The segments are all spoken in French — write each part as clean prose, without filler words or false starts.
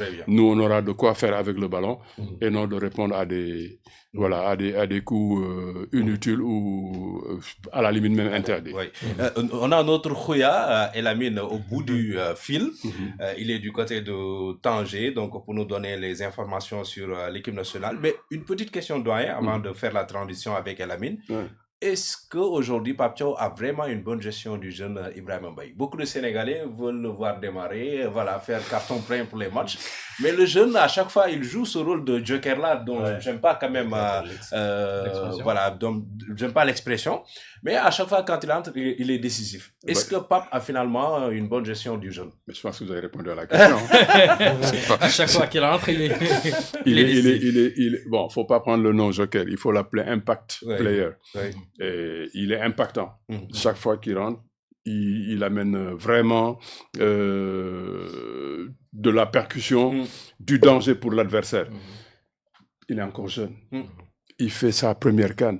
Très bien. Nous, on aura de quoi faire avec le ballon et non de répondre à des, à des coups inutiles ou à la limite même interdits. Oui. On a notre Khoya, Elamine, au bout du fil. Il est du côté de Tanger, donc pour nous donner les informations sur l'équipe nationale. Mais une petite question, doyen, avant de faire la transition avec Elamine. Ouais. Est-ce qu'aujourd'hui, Pape Thiaw a vraiment une bonne gestion du jeune Ibrahima Mbaye? Beaucoup de Sénégalais veulent le voir démarrer, voilà, faire carton plein pour les matchs. Mais le jeune, à chaque fois, il joue ce rôle de joker-là, dont j'aime pas quand même, voilà, donc j'aime pas l'expression. Mais à chaque fois, quand il entre, il est décisif. Est-ce que Pape a finalement une bonne gestion du jeune? Mais je pense que vous avez répondu à la question. À chaque fois qu'il entre, il est... Bon, faut pas prendre le nom joker, il faut l'appeler impact player. Et il est impactant. Chaque fois qu'il rentre, il amène vraiment de la percussion, du danger pour l'adversaire. Il est encore jeune. Il fait sa première CAN.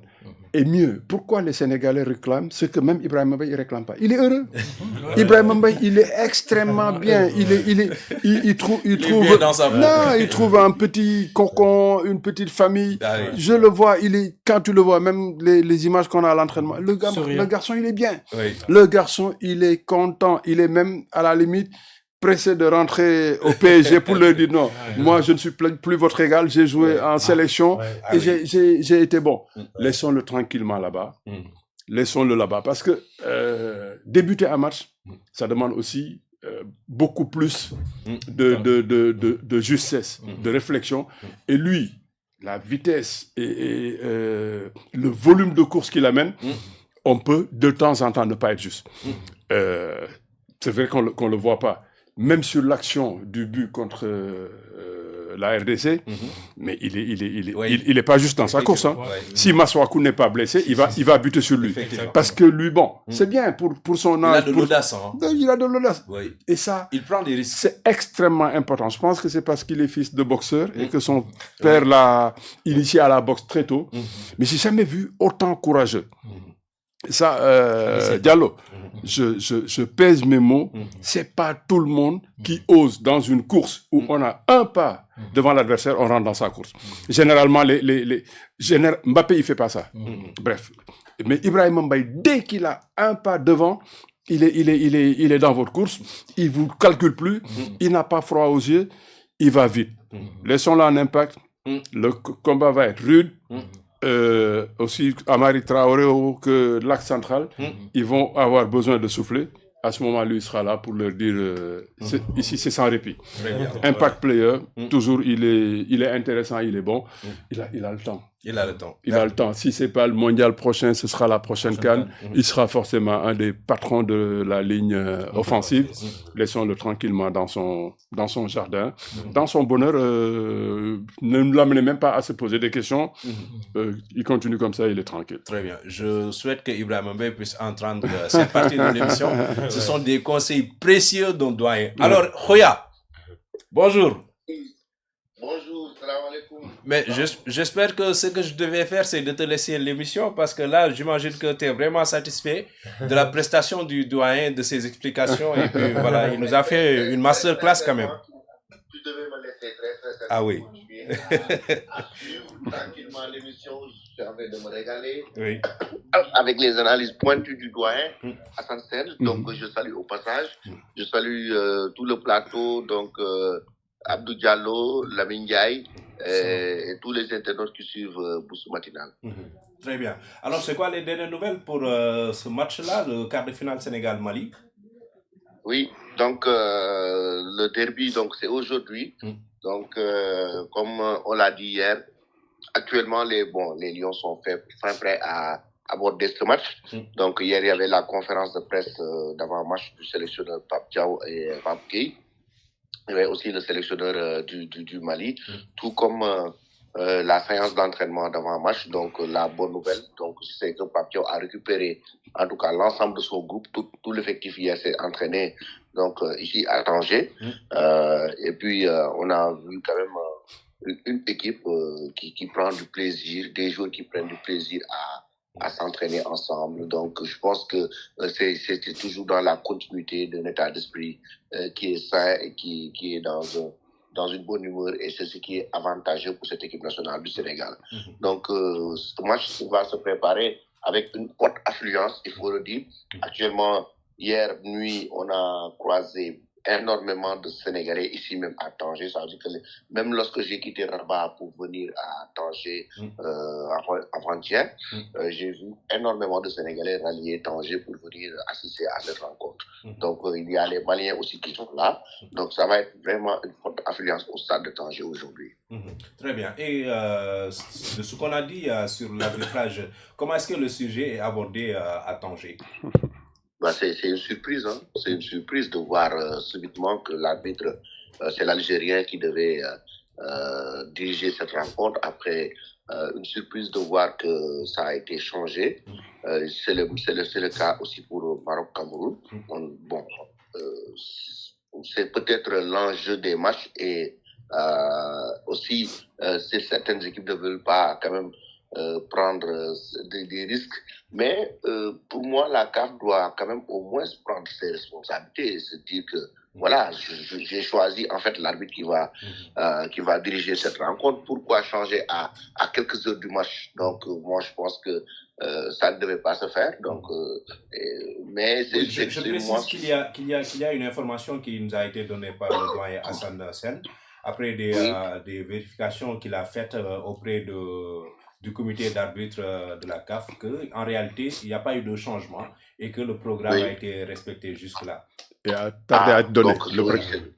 Et mieux, pourquoi les Sénégalais réclament ce que même Ibrahima Mbaye ne réclame pas? Il est heureux. Ibrahima Mbaye, il est extrêmement bien. Il trouve un petit cocon, une petite famille. Je le vois, quand tu le vois, même les images qu'on a à l'entraînement, le garçon, il est bien. Le garçon, il est content. Il est même, à la limite, pressé de rentrer au PSG pour leur dire non, moi je ne suis plus votre égal, j'ai joué en sélection et j'ai été bon. Laissons-le tranquillement là-bas. Laissons-le là-bas parce que débuter un match, ça demande aussi beaucoup plus de justesse, de réflexion. Et lui, la vitesse et le volume de course qu'il amène, on peut de temps en temps ne pas être juste. C'est vrai qu'on le voit pas. Même sur l'action du but contre la RDC, mais il est pas juste dans sa course. Hein. Si Masuaku n'est pas blessé, il va buter sur lui. Parce que lui, bon, c'est bien pour son âge. Il a de l'audace. Hein. Il a de l'audace. Et ça, il prend des risques. C'est extrêmement important. Je pense que c'est parce qu'il est fils de boxeur et que son père l'a initié à la boxe très tôt. Mais j'ai jamais vu autant courageux. Ça, Diallo, je pèse mes mots, c'est pas tout le monde qui ose dans une course où on a un pas devant l'adversaire, on rentre dans sa course. Généralement, Mbappé, il fait pas ça. Bref. Mais Ibrahima Mbaye, dès qu'il a un pas devant, il est dans votre course, il vous calcule plus, il n'a pas froid aux yeux, il va vite. Laissons-le en impact, le combat va être rude. Aussi Amari Traoré que l'axe central, ils vont avoir besoin de souffler. À ce moment, lui, il sera là pour leur dire ici, c'est sans répit. Impact player, toujours, il est intéressant, il est bon. Il a le temps. Il a le temps. Il a le temps. Si c'est pas le mondial prochain, ce sera la prochaine CAN. Il sera forcément un des patrons de la ligne offensive. Laissons-le tranquillement dans son jardin, dans son bonheur. Ne l'amenez même pas à se poser des questions. Il continue comme ça, il est tranquille. Très bien. Je souhaite que Ibrahima Mbaye puisse entendre cette partie de l'émission. Ce sont des conseils précieux dont doyen. Alors, Khoya, bonjour. Bonjour, salam alaikum. Mais j'espère que ce que je devais faire, c'est de te laisser l'émission parce que là, j'imagine que tu es vraiment satisfait de la prestation du doyen, de ses explications. Et puis voilà, il nous a fait une masterclass quand même. Tu devais me laisser très Ah oui. À suivre tranquillement l'émission, je suis en train de me régaler. Oui. Avec les analyses pointues du doyen, Hassan Sen. Donc je salue au passage. Je salue tout le plateau, donc Abdou Diallo, Lamine Ndiaye et tous les internautes qui suivent Boussou Matinal. Très bien. Alors, c'est quoi les dernières nouvelles pour ce match-là, le quart de finale Sénégal-Mali? Oui, donc le derby, donc c'est aujourd'hui. Donc, comme on l'a dit hier, actuellement les Lions sont fin prêts à aborder ce match. Donc hier il y avait la conférence de presse d'avant-match du sélectionneur Pape Thiaw et Pape Gueye. Il y avait aussi le sélectionneur du Mali, tout comme la séance d'entraînement d'avant-match. Donc la bonne nouvelle, donc c'est que Pape Thiaw a récupéré en tout cas l'ensemble de son groupe, tout l'effectif hier s'est entraîné donc ici à Tanger. Et puis on a vu quand même une équipe qui prend du plaisir, des joueurs qui prennent du plaisir à s'entraîner ensemble. Donc, je pense que c'est toujours dans la continuité d'un état d'esprit qui est sain et qui est dans dans une bonne humeur et c'est ce qui est avantageux pour cette équipe nationale du Sénégal. Donc, ce match va se préparer avec une forte affluence, il faut le dire. Actuellement, hier nuit, on a croisé énormément de Sénégalais ici même à Tanger. Ça veut dire que même lorsque j'ai quitté Rabat pour venir à Tanger avant-hier, j'ai vu énormément de Sénégalais rallier Tanger pour venir assister à cette rencontre. Donc il y a les Maliens aussi qui sont là. Donc ça va être vraiment une forte affluence au stade de Tanger aujourd'hui. Très bien. Et de ce qu'on a dit sur l'arbitrage, comment est-ce que le sujet est abordé à Tanger? C'est une surprise, hein. C'est une surprise de voir subitement que l'arbitre, c'est l'Algérien qui devait diriger cette rencontre après une surprise de voir que ça a été changé. C'est le cas aussi pour Maroc-Cameroun. C'est peut-être l'enjeu des matchs et aussi certaines équipes ne veulent pas quand même prendre des risques. Mais pour moi, la CAF doit quand même au moins prendre ses responsabilités et se dire que voilà, j'ai choisi en fait l'arbitre qui va diriger cette rencontre. Pourquoi changer à quelques heures du match? Donc moi, je pense que ça ne devait pas se faire. Donc, mais c'est je précise qu'il y a une information qui nous a été donnée par le doyen Hassan Sen après des vérifications qu'il a faites auprès du comité d'arbitre de la CAF, qu'en réalité, il n'y a pas eu de changement et que le programme a été respecté jusque-là. Et a tardé à être donné.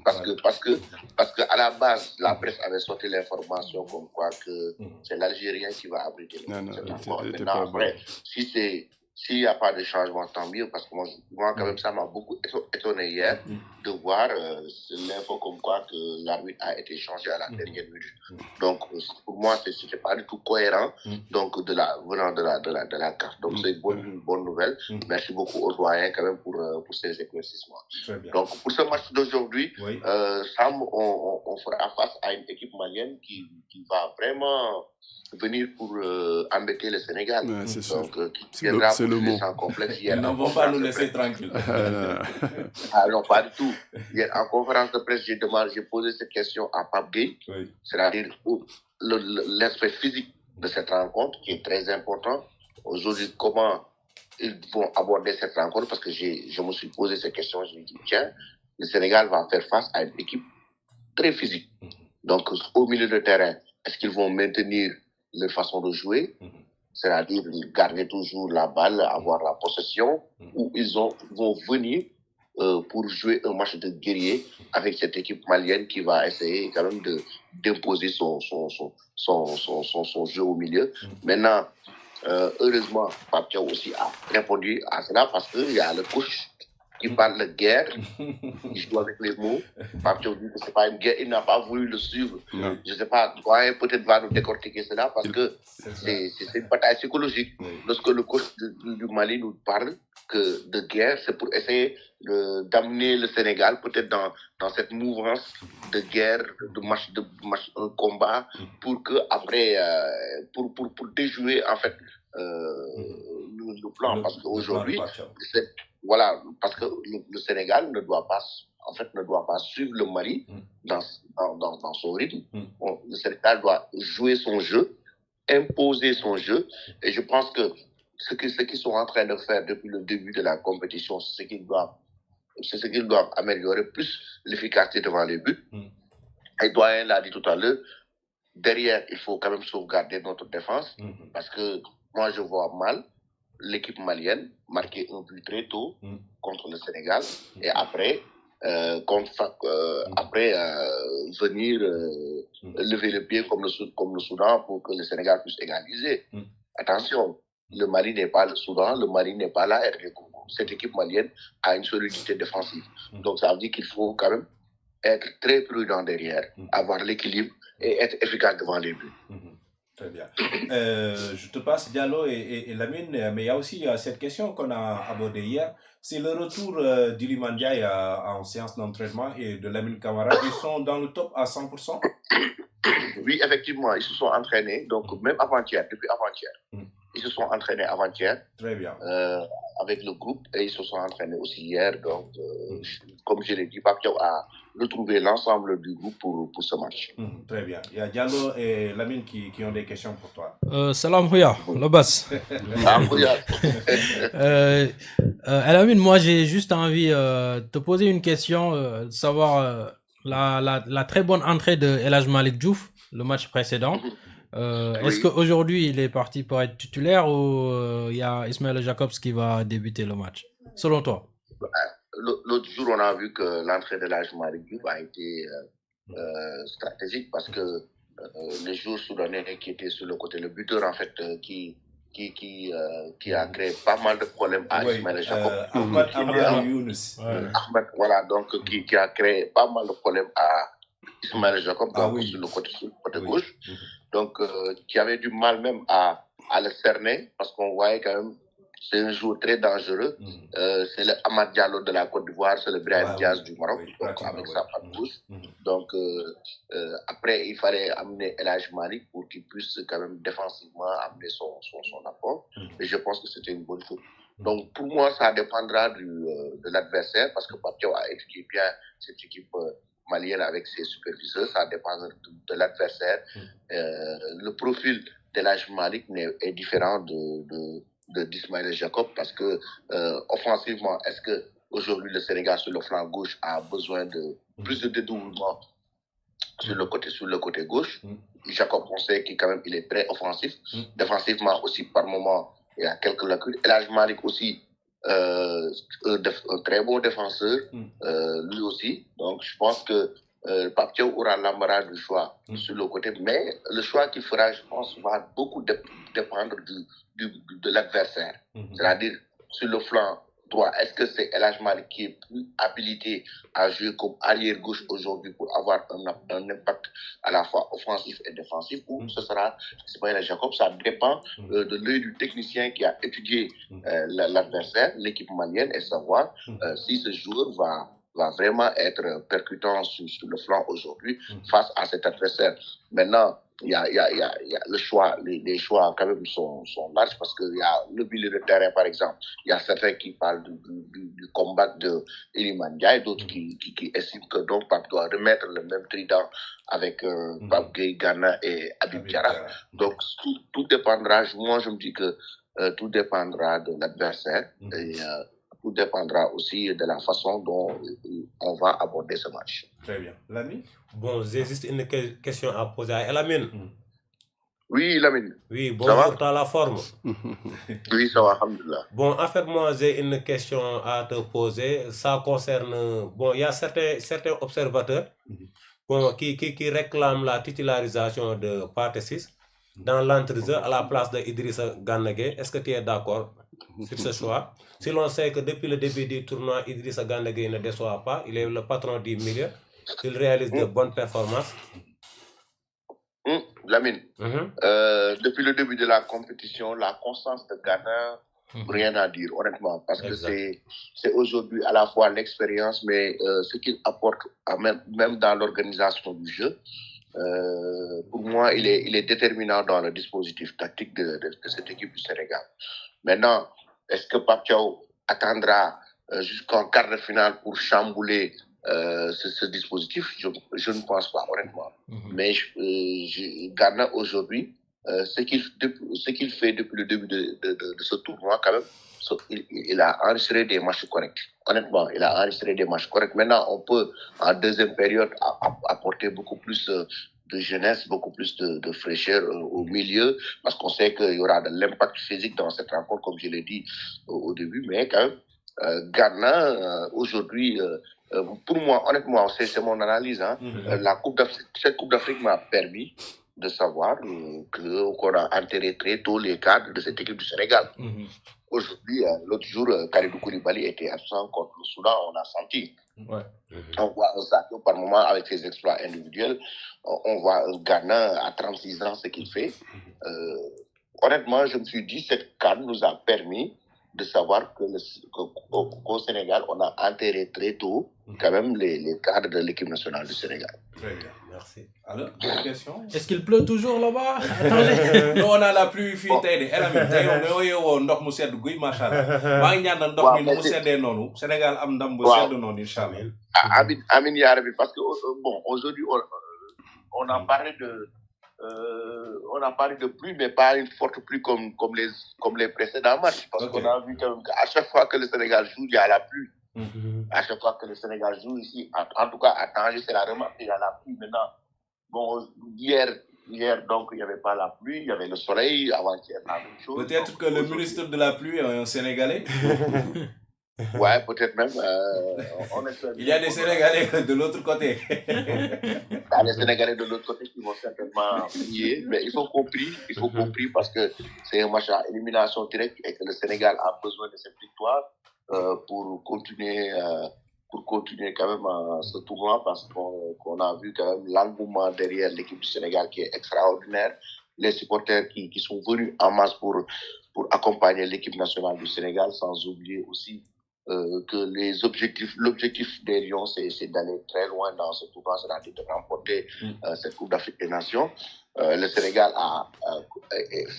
Parce que à la base, la presse avait sorti l'information comme quoi que c'est l'Algérien qui va abriter cette rencontre. Maintenant, après, s'il n'y a pas de changement, tant mieux, parce que moi quand même, ça m'a beaucoup étonné hier de voir l'info comme quoi que l'arbitre a été changé à la dernière minute. Donc, pour moi, ce n'était pas du tout cohérent donc, venant de la CAF. Donc, c'est une bonne nouvelle. Merci beaucoup aux doyens quand même pour ces éclaircissements. Donc, pour ce match d'aujourd'hui, Sam, on fera face à une équipe malienne qui va vraiment venir pour embêter le Sénégal. Ouais, c'est sûr. Donc, c'est le mot. Ils ne vont pas nous laisser tranquilles. Non, pas du tout. Hier, en conférence de presse, j'ai posé cette question à Pape Gueye, c'est-à-dire l'aspect physique de cette rencontre qui est très important. Aujourd'hui, comment ils vont aborder cette rencontre? Parce que je me suis posé cette question, je me dis, tiens, le Sénégal va faire face à une équipe très physique. Donc, au milieu de terrain, est-ce qu'ils vont maintenir leur façon de jouer, c'est-à-dire garder toujours la balle, avoir la possession, ou ils vont venir pour jouer un match de guerrier avec cette équipe malienne qui va essayer quand même d'imposer son jeu au milieu. Maintenant, heureusement, Pape aussi a répondu à cela parce qu'il y a le coach qui parle de guerre, il joue avec les mots. Pape dit que ce n'est pas une guerre, il n'a pas voulu le suivre. Je ne sais pas, peut-être va nous décortiquer cela parce que c'est une bataille psychologique. Lorsque le coach du Mali nous parle de guerre, c'est pour essayer d'amener le Sénégal peut-être dans cette mouvance de guerre, de match, un combat, pour que après, pour déjouer en fait le plan. Parce qu'aujourd'hui, voilà, parce que le Sénégal ne doit pas suivre le Mali dans son rythme. Le Sénégal doit jouer son jeu, imposer son jeu, et je pense que ce qu'ils sont en train de faire depuis le début de la compétition, c'est ce qu'ils doivent améliorer plus l'efficacité devant les buts. Et Doyen l'a dit tout à l'heure, derrière, il faut quand même sauvegarder notre défense, parce que moi, je vois mal l'équipe malienne marquer un but très tôt contre le Sénégal et après venir lever le pied comme le Soudan pour que le Sénégal puisse égaliser. Attention, le Mali n'est pas le Soudan, le Mali n'est pas la RD Congo. Cette équipe malienne a une solidité défensive. Donc ça veut dire qu'il faut quand même être très prudent derrière, avoir l'équilibre et être efficace devant les buts. Très bien. Je te passe Diallo et Lamine, mais il y a aussi cette question qu'on a abordée hier, c'est le retour d'Iliman Ndiaye en séance d'entraînement et de Lamine Camara. Ils sont dans le top à 100%? Oui, effectivement, ils se sont entraînés, donc même avant-hier, depuis avant-hier. Ils se sont entraînés avant-hier. Très bien. avec le groupe et ils se sont entraînés aussi hier. Donc, comme je l'ai dit, Pape Thiaw a retrouvé l'ensemble du groupe pour ce match. Très bien. Il y a Diallo et Lamine qui ont des questions pour toi. Salam Houya, Lobas. Lamine, moi j'ai juste envie de te poser une question, de savoir la très bonne entrée de El Hadj Malick Diouf, le match précédent. Est-ce qu'aujourd'hui il est parti pour être titulaire ou il y a Ismaël Jacobs qui va débuter le match, selon toi? L'autre jour, on a vu que l'entrée de El Hadj Malick Diouf a été stratégique parce que les joueurs soudanais qui étaient sur le côté, le buteur en fait qui a créé pas mal de problèmes à Ismaël Jacob. Ahmed, voilà, donc qui a créé pas mal de problèmes à Ismaël Jacob sur le côté gauche. Donc, qui avait du mal même à le cerner parce qu'on voyait quand même c'est un joueur très dangereux. C'est le Amad Diallo de la Côte d'Ivoire, c'est le Brahim Diaz du Maroc, donc avec sa patte gauche. Donc, après, il fallait amener El Hadj Malick pour qu'il puisse quand même défensivement amener son apport. Et je pense que c'était une bonne chose. Donc, pour moi, ça dépendra de l'adversaire parce que Pape Thiaw a étudié bien cette équipe malienne avec ses superviseurs. Ça dépend de l'adversaire. Le profil d'El Hadj Malick est différent d'Ismaël Jacob parce que offensivement, est-ce que aujourd'hui le Sénégal sur le flanc gauche a besoin de plus de dédoublement sur le côté gauche? Jacob, on sait qu'il quand même il est très offensif. Défensivement aussi par moment il y a quelques lacunes. El Hadj Malick aussi un très bon défenseur, lui aussi. Donc je pense que Pape Thiaw aura l'embarras du choix sur le côté, mais le choix qu'il fera, je pense, va beaucoup dépendre de l'adversaire. C'est-à-dire, sur le flanc droit, est-ce que c'est El Hadj Malick qui est plus habilité à jouer comme arrière-gauche aujourd'hui pour avoir un impact à la fois offensif et défensif, ou ce sera Ismaël Jacob? Ça dépend de l'œil du technicien qui a étudié l'adversaire, l'équipe malienne, et savoir si ce joueur va vraiment être percutant sur le flanc aujourd'hui face à cet adversaire. Maintenant, il y a le choix, les choix quand même sont larges parce qu'il y a le milieu de terrain par exemple. Il y a certains qui parlent du combat de Iliman Ndiaye, d'autres qui estiment que donc Pape doit remettre le même trident avec Pape Gueye, Gana et Habib Diarra. Donc tout dépendra, moi je me dis que tout dépendra de l'adversaire et tout dépendra aussi de la façon dont on va aborder ce match. Très bien. Lamine? Bon, j'ai juste une question à poser à Lamine. Oui, Lamine. Oui, bonjour, tu as la forme? Oui, ça va, alhamdoulilah. Bon, en fait, moi, j'ai une question à te poser. Ça concerne... Bon, il y a certains observateurs qui réclament la titularisation de Pathé Ciss dans l'entrejeu à la place de Idrissa Gana Gueye. Est-ce que tu es d'accord sur ce choix? Si l'on sait que depuis le début du tournoi, Idrissa Gana Gueye ne déçoit pas, il est le patron du milieu, il réalise de bonnes performances. Lamine, depuis le début de la compétition, la constance de Gana, rien à dire, honnêtement, parce que c'est aujourd'hui à la fois l'expérience, mais ce qu'il apporte même dans l'organisation du jeu. Pour moi, il est déterminant dans le dispositif tactique de cette équipe du Sénégal. Maintenant, est-ce que Pape Thiaw attendra jusqu'en quart de finale pour chambouler ce dispositif? Je ne pense pas, honnêtement. Mais Gana aujourd'hui, ce qu'il fait depuis le début de ce tournoi, quand même, il a enregistré des matchs corrects. Honnêtement, il a enregistré des matchs corrects. Maintenant, on peut, en deuxième période, apporter beaucoup plus de jeunesse, beaucoup plus de fraîcheur au milieu, parce qu'on sait qu'il y aura de l'impact physique dans cette rencontre, comme je l'ai dit au début. Mais quand même, Gana, aujourd'hui, pour moi, honnêtement, c'est mon analyse. Cette Coupe d'Afrique m'a permis de savoir qu'on a enterré très tôt les cadres de cette équipe du Sénégal. Aujourd'hui, l'autre jour, Kalidou Koulibaly était absent contre le Soudan, on a senti. On voit un Sadio par moment avec ses exploits individuels. On voit un Gana à 36 ans, ce qu'il fait. Honnêtement, je me suis dit, cette CAN nous a permis de savoir qu'au Sénégal, on a enterré très tôt quand même les cadres de l'équipe nationale du Sénégal. Très bien, Merci. Alors, d'autres questions? Est-ce qu'il pleut toujours là-bas? Attendez. Nous, on a la pluie fii tey de El Amine tey moom nga yeewoo ndox mu sedd guy macha allah maa ngi ñaan ndox mi mu seddee noonu Sénégal am ndam bu sedd noonu incha allah. Amin yaa rabbi parce que bon aujourd'hui on a parlé de pluie mais pas une forte pluie comme les précédents matchs parce qu'on a vu quand même qu'à chaque fois que le Sénégal joue il y a la pluie. À chaque fois que le Sénégal joue ici, en tout cas à Tanger, c'est la remarque, il y a la pluie maintenant. Bon, hier, donc, il n'y avait pas la pluie, il y avait le soleil, avant-hier, la même chose. Peut-être que le ministre de la pluie est un Sénégalais. Ouais, peut-être même. Il y a des Sénégalais de l'autre côté. Il y a des Sénégalais de l'autre côté qui vont certainement plier, mais il faut compris parce que c'est un match à élimination directe et que le Sénégal a besoin de cette victoire. Pour continuer quand même ce tournoi parce qu'on a vu quand même l'engouement derrière l'équipe du Sénégal qui est extraordinaire, les supporters qui sont venus en masse pour accompagner l'équipe nationale du Sénégal, sans oublier aussi que l'objectif des Lions c'est d'aller très loin dans ce tournoi, c'est-à-dire de remporter cette Coupe d'Afrique des Nations. Le Sénégal a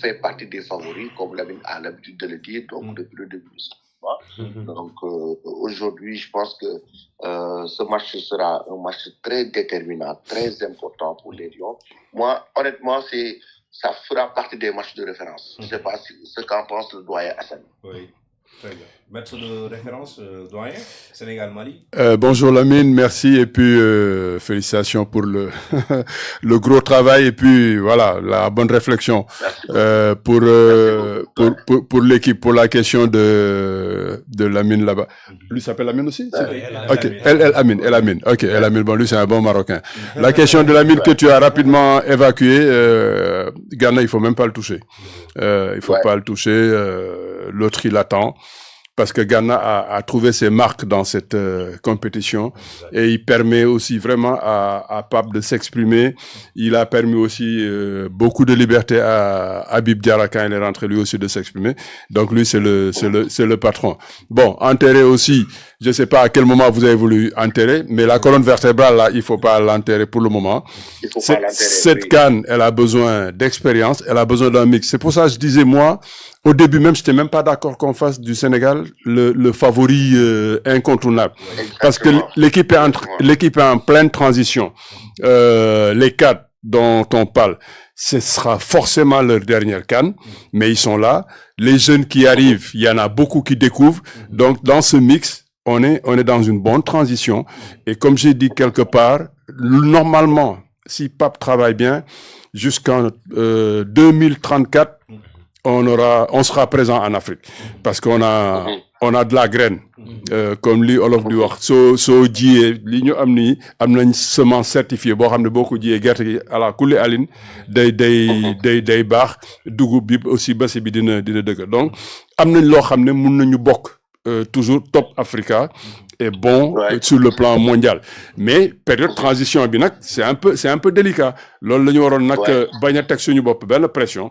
fait partie des favoris, comme Lamine a l'habitude de le dire, donc depuis le début. Donc aujourd'hui, je pense que ce match sera un match très déterminant, très important pour les Lions. Moi, honnêtement, ça fera partie des matchs de référence. Je ne sais pas ce qu'en pense le doyen Hassan. Oui, très bien. Maître de référence, doyen, Sénégal-Mali. Bonjour Lamine, merci et puis félicitations pour le le gros travail et puis voilà la bonne réflexion pour l'équipe, pour la question de Lamine là-bas. Lui s'appelle Lamine aussi? Ok, El Amine. Ok, El Amine. Bon, lui c'est un bon Marocain. La question de Lamine que tu as rapidement évacuée, Ghana, il faut même pas le toucher. Il faut pas le toucher. L'autre il attend. Parce que Ghana a trouvé ses marques dans cette compétition et il permet aussi vraiment à Pape de s'exprimer. Il a permis aussi beaucoup de liberté à Habib Diarra quand il est rentré lui aussi de s'exprimer. Donc lui c'est le patron. Bon, enterrer aussi, je sais pas à quel moment vous avez voulu enterrer, mais la colonne vertébrale là, il faut pas l'enterrer pour le moment. Cette CAN, elle a besoin d'expérience, elle a besoin d'un mix. C'est pour ça que je disais moi, au début même, j'étais même pas d'accord qu'on fasse du Sénégal le favori incontournable. Parce que l'équipe est en pleine transition. Les 4 dont on parle, ce sera forcément leur dernière CAN, mais ils sont là. Les jeunes qui arrivent, il y en a beaucoup qui découvrent. Donc dans ce mix, on est dans une bonne transition. Et comme j'ai dit quelque part, normalement, si Pape travaille bien, jusqu'en 2034, on sera présent en Afrique parce qu'on a de la graine comme li olof di wax soo jiyee li ñu am nañ semence certifiée boo xam ne boo ko jiyee gerte gi ala kulli alin day baax dugub bi aussi basi bi dina dëgg donc am nañ loo xam ne mun nañu bokk toujours top Africa est bon sur le plan mondial mais période transition bi nag c'est un peu délicat loolu la ñu waroon nag bañ a teg suñu bopp benn pression.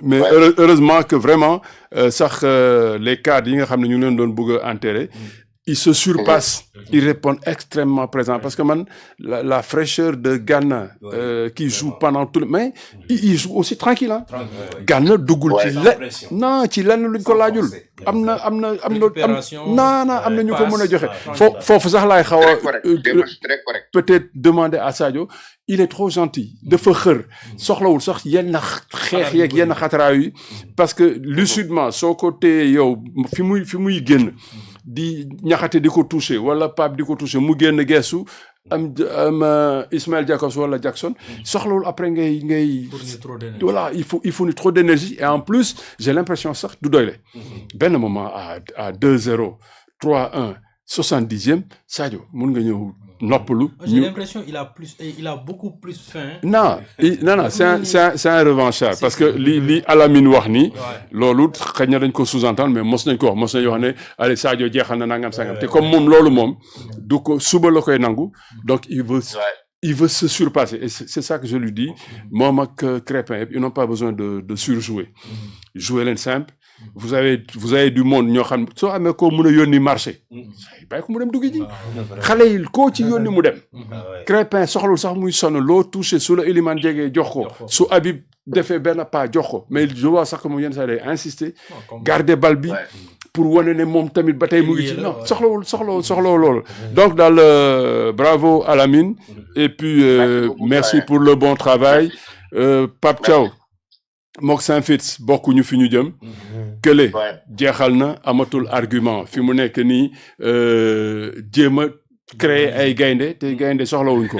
Mais heureusement que vraiment les cadres yi nga xam ne ñu leen doon bëgg a enterrer ils se surpassent, ils répondent extrêmement présents parce que man la fraîcheur de Ghana qui joue pendant tout le mais il joue aussi tranquille hein. Ghana duggul ci non ci lenn luñ ko laajul am na ñu ko mën a joxe foofu sax laay xaw a peut-être demander à Sadio il est trop gentil dafa xër soxlawul sax yenn xeex yeeg yenn xataraayu yi parce que lucidement soo ko téye yow fi muy génn di ñaxate di ko toucher wala Pape di ko toucher mu génn geesu am Ismaël Jakobs wala Jackson soxlawul après ngay voilà il faut trop d'énergie et en plus j'ai l'impression sax du doyle benn moment à 2-0 3-1 70e Sadio mun nga ñëw noppalu. J'ai l'impression il a beaucoup plus faim. Non, c'est un revanchard parce que li Alamine wax ni loolu xëy na dañ ko sous-entendre mais mos nañ wax ne allez Sadio jeexal na nangam sangam te comme moom loolu moom du ko suba la koy nangu donc il veut se surpasser et c'est ça que je lui dis moom ak Crépin ils n'ont pas besoin de surjouer jouer leen simple vous avez du monde ñoo xam soo amee koo mën a yónni marché bàyyi ko mu dem dugg ji xale yi koo ci yónni mu dem Crépin soxlul sax muy sonn loo touché su la Elimane jegee jox ko su Habib defee benn pas jox ko mais je vois sax que moom yenn saa day insister garder bal bi pour wane ne moom tamit ba tey mu ngi ci non soxlawul loolu donc daal bravo à Lamine et puis merci pour le bon travail Pape Thiaw mook Saint-Fitz bokkuñu fi ñu jëm kële jeexal na amatul argument fi mu nekk nii jéem a créer ay gaynde te gaynde soxlawuñ ko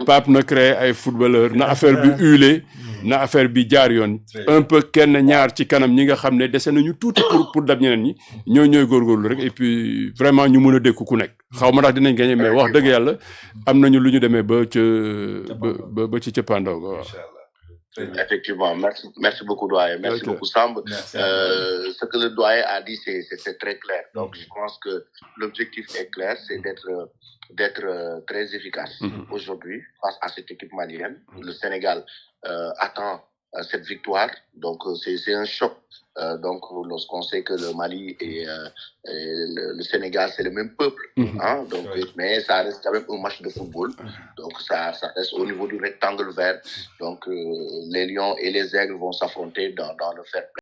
Pape na créer ay footballeur na affaire bi huilé na affaire bi jaar yoon un peu kenn ñaar ci kanam ñi nga xam ne dese nañu tuuti pour dab ñeneen ñi ñooy góorgóorlu rek et puis vraiment ñu mën a dékku ku nekk xaw ma ndax dinañ gagné mais wax dëgg yàlla am nañu lu ñu demee ba ci cëppaandaw ga waaw. Effectivement, merci beaucoup doyen, merci beaucoup Samb. Ce que le doyen a dit c'est très clair. Donc je pense que l'objectif est clair, c'est d'être très efficace aujourd'hui face à cette équipe malienne. Le Sénégal attend cette victoire, donc c'est un choc. Donc lorsqu'on sait que le Mali et le Sénégal c'est le même peuple, hein, donc mais ça reste quand même un match de football, donc ça reste au niveau du rectangle vert, donc les lions et les aigles vont s'affronter dans le fair play.